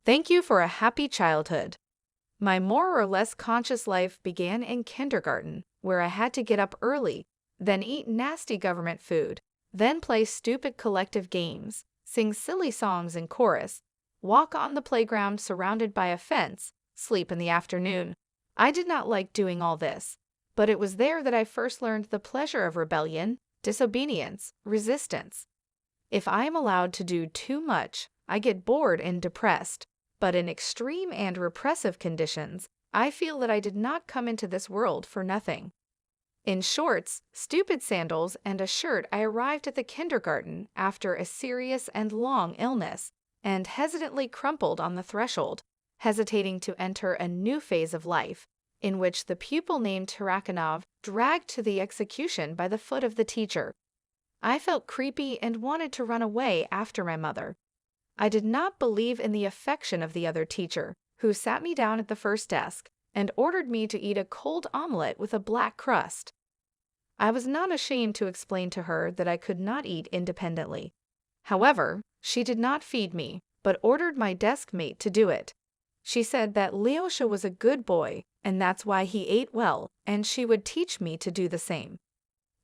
Thank you for a happy childhood. My more or less conscious life began in kindergarten, where I had to get up early, then eat nasty government food, then play stupid collective games, sing silly songs in chorus, walk on the playground surrounded by a fence, sleep in the afternoon. I did not like doing all this, but it was there that I first learned the pleasure of rebellion, disobedience, resistance. If I am allowed to do too much, I get bored and depressed. But in extreme and repressive conditions, I feel that I did not come into this world for nothing. In shorts, stupid sandals, and a shirt, I arrived at the kindergarten after a serious and long illness, and hesitantly crumpled on the threshold, hesitating to enter a new phase of life, in which the pupil named Tarakanov dragged to the execution by the foot of the teacher. I felt creepy and wanted to run away after my mother. I did not believe in the affection of the other teacher, who sat me down at the first desk and ordered me to eat a cold omelet with a black crust. I was not ashamed to explain to her that I could not eat independently. However, she did not feed me, but ordered my desk mate to do it. She said that Lyosha was a good boy, and that's why he ate well, and she would teach me to do the same.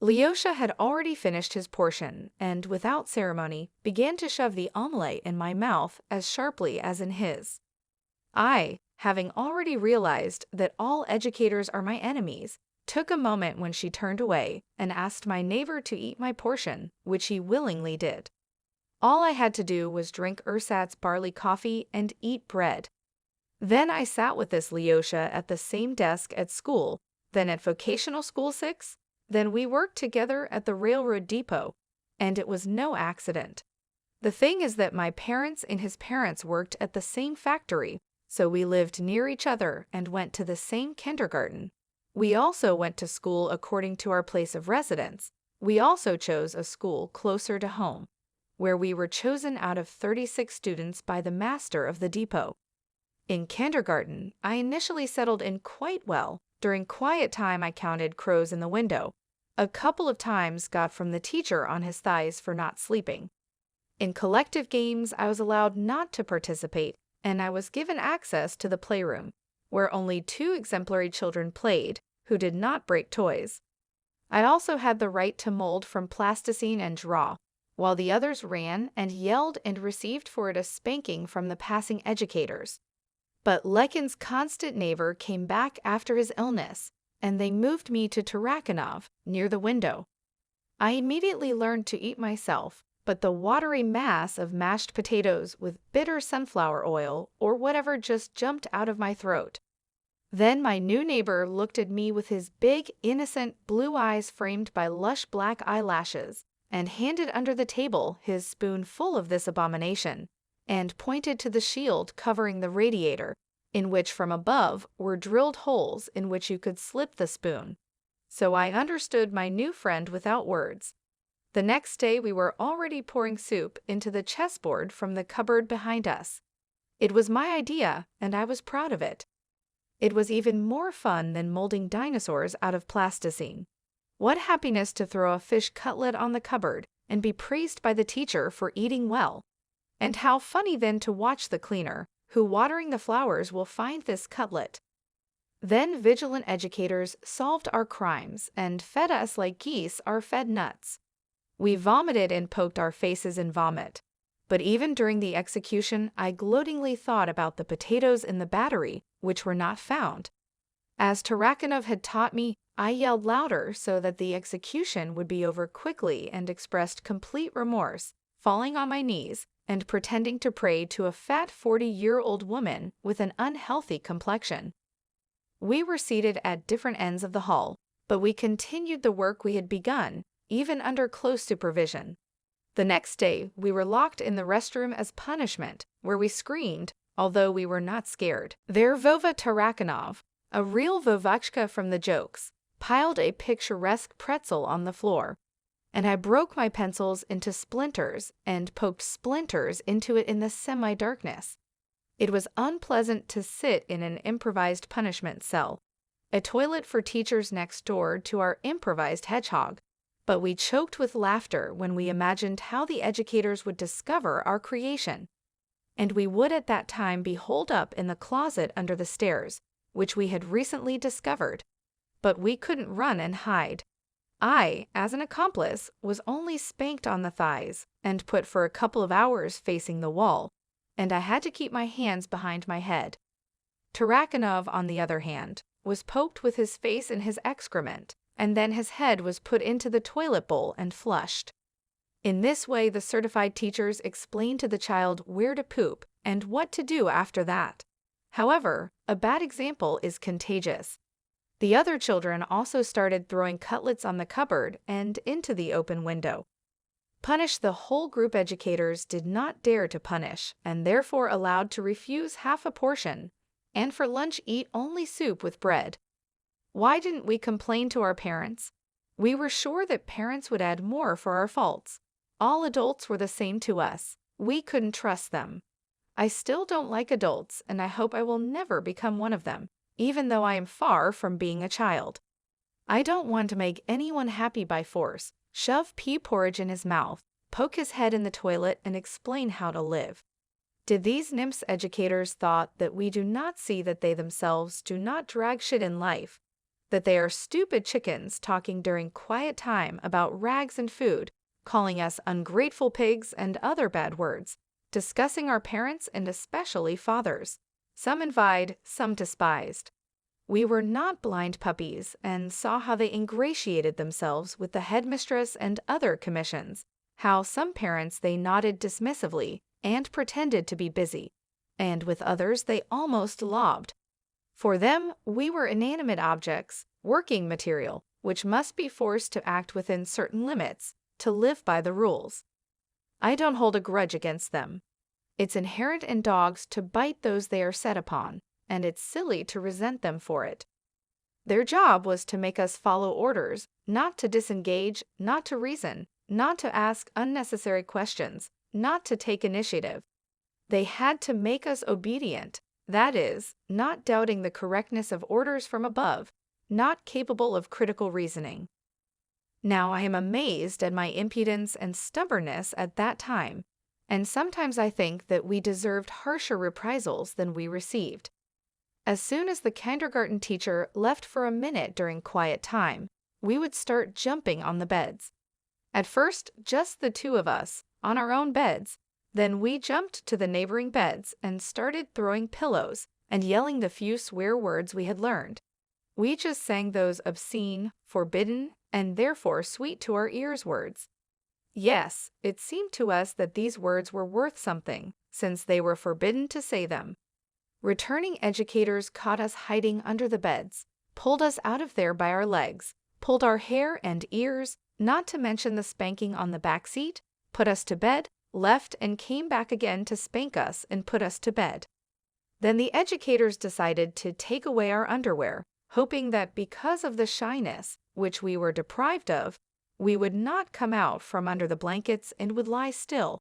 Lyosha had already finished his portion and, without ceremony, began to shove the omelet in my mouth as sharply as in his. I, having already realized that all educators are my enemies, took a moment when she turned away and asked my neighbor to eat my portion, which he willingly did. All I had to do was drink ersatz barley coffee and eat bread. Then I sat with this Lyosha at the same desk at school, then at vocational school 6, then we worked together at the railroad depot, and it was no accident. The thing is that my parents and his parents worked at the same factory, so we lived near each other and went to the same kindergarten. We also went to school according to our place of residence. We also chose a school closer to home, where we were chosen out of 36 students by the master of the depot. In kindergarten, I initially settled in quite well. During quiet time, I counted crows in the window. A couple of times got from the teacher on his thighs for not sleeping. In collective games, I was allowed not to participate, and I was given access to the playroom, where only 2 exemplary children played, who did not break toys. I also had the right to mold from plasticine and draw, while the others ran and yelled and received for it a spanking from the passing educators. But Lekin's constant neighbor came back after his illness, and they moved me to Tarakanov, near the window. I immediately learned to eat myself, but the watery mass of mashed potatoes with bitter sunflower oil or whatever just jumped out of my throat. Then my new neighbor looked at me with his big, innocent blue eyes framed by lush black eyelashes, and handed under the table his spoon full of this abomination, and pointed to the shield covering the radiator, in which from above were drilled holes in which you could slip the spoon. So I understood my new friend without words. The next day we were already pouring soup into the chessboard from the cupboard behind us. It was my idea, and I was proud of it. It was even more fun than molding dinosaurs out of plasticine. What happiness to throw a fish cutlet on the cupboard and be praised by the teacher for eating well. And how funny then to watch the cleaner, who watering the flowers will find this cutlet. Then vigilant educators solved our crimes and fed us like geese are fed nuts. We vomited and poked our faces in vomit. But even during the execution, I gloatingly thought about the potatoes in the battery, which were not found. As Tarakanov had taught me, I yelled louder so that the execution would be over quickly and expressed complete remorse, falling on my knees and pretending to pray to a fat 40-year-old woman with an unhealthy complexion. We were seated at different ends of the hall, but we continued the work we had begun, even under close supervision. The next day, we were locked in the restroom as punishment, where we screamed, although we were not scared. There Vova Tarakanov, a real Vovachka from the jokes, piled a picturesque pretzel on the floor, and I broke my pencils into splinters and poked splinters into it in the semi-darkness. It was unpleasant to sit in an improvised punishment cell, a toilet for teachers next door to our improvised hedgehog, but we choked with laughter when we imagined how the educators would discover our creation. and we would at that time be holed up in the closet under the stairs, which we had recently discovered. But we couldn't run and hide. I, as an accomplice, was only spanked on the thighs and put for a couple of hours facing the wall, and I had to keep my hands behind my head. Tarakanov, on the other hand, was poked with his face in his excrement, and then his head was put into the toilet bowl and flushed. In this way, the certified teachers explained to the child where to poop and what to do after that. However, a bad example is contagious. The other children also started throwing cutlets on the cupboard and into the open window. Punish the whole group. Educators did not dare to punish, and therefore allowed to refuse half a portion, and for lunch eat only soup with bread. Why didn't we complain to our parents? We were sure that parents would add more for our faults. All adults were the same to us. We couldn't trust them. I still don't like adults, and I hope I will never become one of them, even though I am far from being a child. I don't want to make anyone happy by force, shove pea porridge in his mouth, poke his head in the toilet, and explain how to live. Did these nymphs educators thought that we do not see that they themselves do not drag shit in life, that they are stupid chickens talking during quiet time about rags and food, calling us ungrateful pigs and other bad words, discussing our parents and especially fathers. Some envied, some despised. We were not blind puppies and saw how they ingratiated themselves with the headmistress and other commissions, how some parents they nodded dismissively and pretended to be busy, and with others they almost lobbed. For them, we were inanimate objects, working material, which must be forced to act within certain limits, to live by the rules. I don't hold a grudge against them. It's inherent in dogs to bite those they are set upon, and it's silly to resent them for it. Their job was to make us follow orders, not to disengage, not to reason, not to ask unnecessary questions, not to take initiative. They had to make us obedient, that is, not doubting the correctness of orders from above, not capable of critical reasoning. Now I am amazed at my impudence and stubbornness at that time, and sometimes I think that we deserved harsher reprisals than we received. As soon as the kindergarten teacher left for a minute during quiet time, we would start jumping on the beds. At first, just the two of us, on our own beds. Then we jumped to the neighboring beds and started throwing pillows and yelling the few swear words we had learned. We just sang those obscene, forbidden, and therefore sweet to our ears words. Yes, it seemed to us that these words were worth something, since they were forbidden to say them. Returning educators caught us hiding under the beds, pulled us out of there by our legs, pulled our hair and ears, not to mention the spanking on the back seat, put us to bed, left, and came back again to spank us and put us to bed. Then the educators decided to take away our underwear, hoping that because of the shyness, which we were deprived of, we would not come out from under the blankets and would lie still.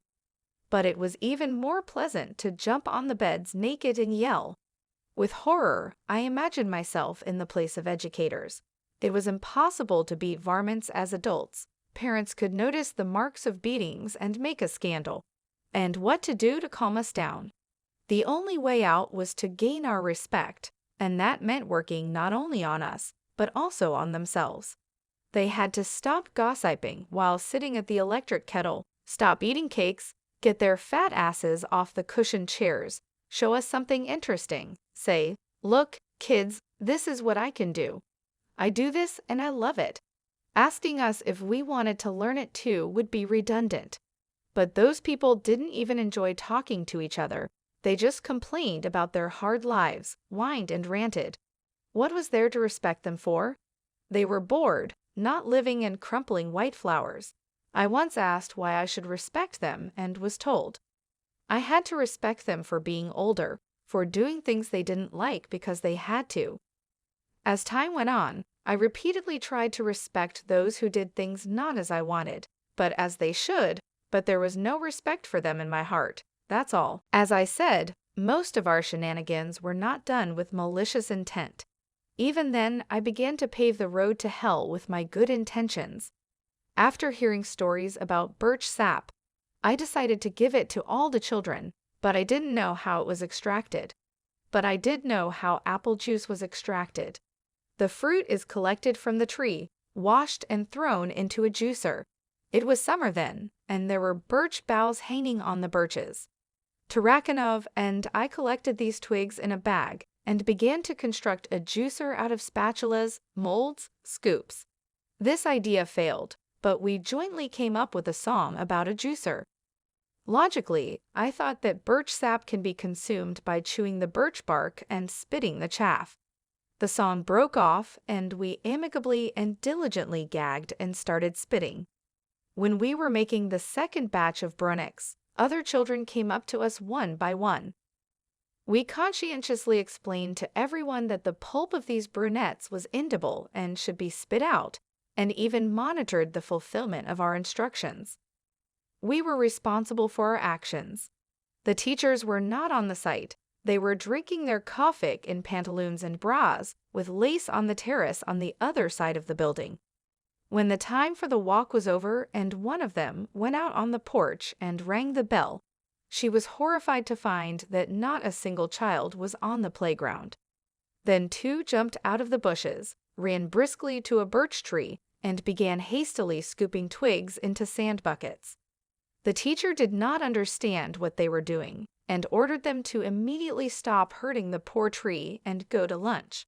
But it was even more pleasant to jump on the beds naked and yell. With horror, I imagined myself in the place of educators. It was impossible to beat varmints as adults. Parents could notice the marks of beatings and make a scandal. And what to do to calm us down? The only way out was to gain our respect, and that meant working not only on us, but also on themselves. They had to stop gossiping while sitting at the electric kettle, stop eating cakes, get their fat asses off the cushioned chairs, show us something interesting, say, "Look, kids, this is what I can do. I do this and I love it." Asking us if we wanted to learn it too would be redundant. But those people didn't even enjoy talking to each other. They just complained about their hard lives, whined and ranted. What was there to respect them for? They were bored, not living and crumpling white flowers. I once asked why I should respect them and was told I had to respect them for being older, for doing things they didn't like because they had to. As time went on, I repeatedly tried to respect those who did things not as I wanted, but as they should, but there was no respect for them in my heart, that's all. As I said, most of our shenanigans were not done with malicious intent. Even then, I began to pave the road to hell with my good intentions. After hearing stories about birch sap, I decided to give it to all the children, but I didn't know how it was extracted. But I did know how apple juice was extracted. The fruit is collected from the tree, washed and thrown into a juicer. It was summer then, and there were birch boughs hanging on the birches. Tarakanov and I collected these twigs in a bag and began to construct a juicer out of spatulas, molds, scoops. This idea failed, but we jointly came up with a song about a juicer. Logically, I thought that birch sap can be consumed by chewing the birch bark and spitting the chaff. The song broke off, and we amicably and diligently gagged and started spitting. When we were making the second batch of brunnecks, other children came up to us one by one. We conscientiously explained to everyone that the pulp of these brunettes was indible and should be spit out, and even monitored the fulfillment of our instructions. We were responsible for our actions. The teachers were not on the site. They were drinking their coffee in pantaloons and bras, with lace on the terrace on the other side of the building. When the time for the walk was over and one of them went out on the porch and rang the bell, she was horrified to find that not a single child was on the playground. Then two jumped out of the bushes, ran briskly to a birch tree, and began hastily scooping twigs into sand buckets. The teacher did not understand what they were doing and ordered them to immediately stop hurting the poor tree and go to lunch.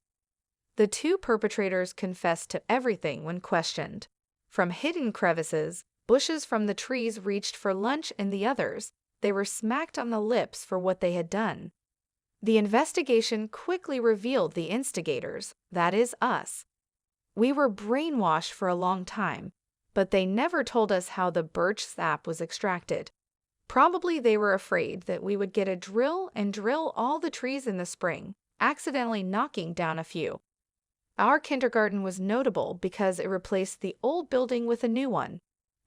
The two perpetrators confessed to everything when questioned. From hidden crevices, bushes from the trees reached for lunch, and the others, they were smacked on the lips for what they had done. The investigation quickly revealed the instigators, that is, us. We were brainwashed for a long time, but they never told us how the birch sap was extracted. Probably they were afraid that we would get a drill and drill all the trees in the spring, accidentally knocking down a few. Our kindergarten was notable because it replaced the old building with a new one.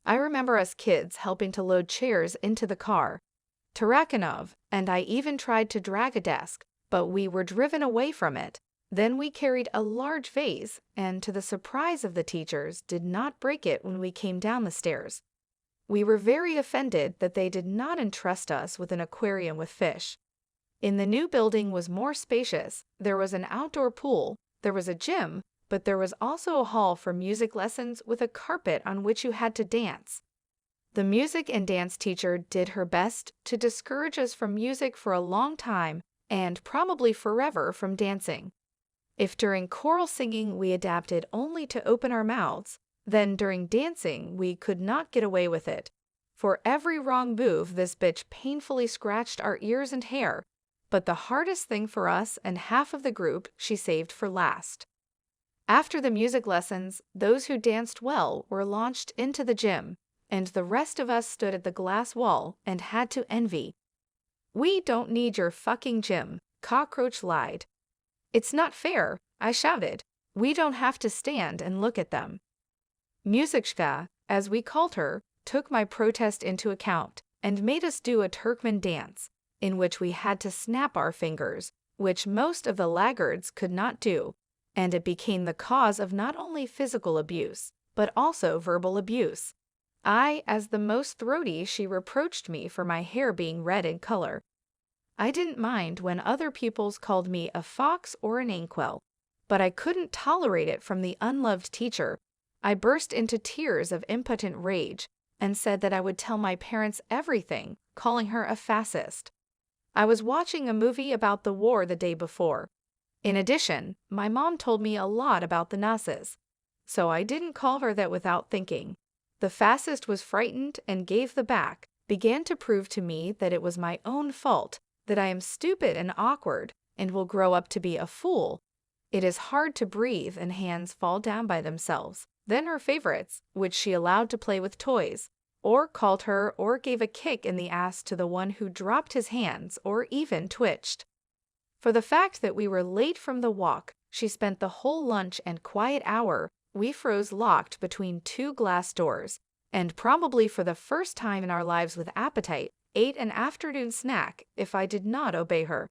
I remember us kids helping to load chairs into the car. Tarakanov and I even tried to drag a desk, but we were driven away from it. Then we carried a large vase, and to the surprise of the teachers, did not break it when we came down the stairs. We were very offended that they did not entrust us with an aquarium with fish. In the new building was more spacious. There was an outdoor pool, there was a gym, but there was also a hall for music lessons with a carpet on which you had to dance. The music and dance teacher did her best to discourage us from music for a long time and probably forever from dancing. If during choral singing we adapted only to open our mouths, then during dancing we could not get away with it. For every wrong move, this bitch painfully scratched our ears and hair, but the hardest thing for us and half of the group she saved for last. After the music lessons, those who danced well were launched into the gym, and the rest of us stood at the glass wall and had to envy. "We don't need your fucking gym," Cockroach lied. "It's not fair," I shouted. "We don't have to stand and look at them." Musichka, as we called her, took my protest into account and made us do a Turkmen dance, in which we had to snap our fingers, which most of the laggards could not do, and it became the cause of not only physical abuse, but also verbal abuse. As the most throaty, she reproached me for my hair being red in color. I didn't mind when other pupils called me a fox or an inkwell, but I couldn't tolerate it from the unloved teacher. I burst into tears of impotent rage and said that I would tell my parents everything, calling her a fascist. I was watching a movie about the war the day before. In addition, my mom told me a lot about the Nazis, so I didn't call her that without thinking. The fascist was frightened and gave the back, began to prove to me that it was my own fault, that I am stupid and awkward and will grow up to be a fool. It is hard to breathe and hands fall down by themselves. Then her favorites, which she allowed to play with toys, or called her or gave a kick in the ass to the one who dropped his hands or even twitched. For the fact that we were late from the walk, she spent the whole lunch and quiet hour we froze locked between two glass doors, and probably for the first time in our lives with appetite, ate an afternoon snack if I did not obey her.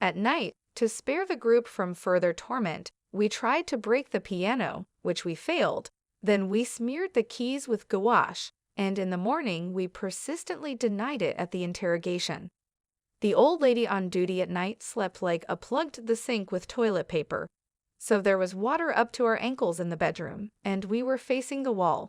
At night, to spare the group from further torment, we tried to break the piano, which we failed. Then we smeared the keys with gouache, and in the morning we persistently denied it at the interrogation. The old lady on duty at night slept like a plugged the sink with toilet paper. So there was water up to our ankles in the bedroom, and we were facing the wall.